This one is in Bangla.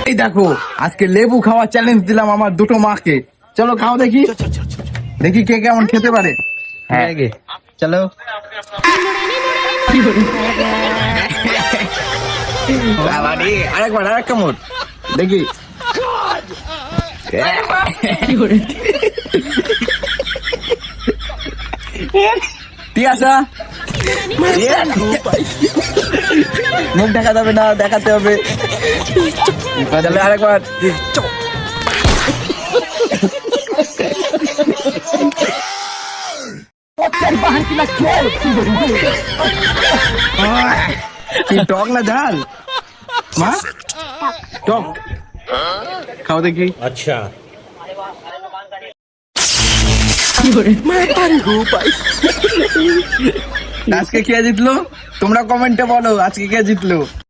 এই দেখো আজকে লেবু খাওয়া চ্যালেঞ্জ দিলাম আমার দুটো মাকে। চলো খাও দেখি, দেখি কে কেমন খেতে পারে। হ্যাঁ চলো। আরেকবার আরেক কামড় দেখি। ঠিক আছে, মুখ দেখাতে হবে না, দেখাতে হবে। তাহলে আরেকবার। কি টক না ঝাল? মা টক খাও দেখি। अच्छा আজকে কে জিতলো তোমরা কমেন্টে বলো, আজকে কে জিতলো।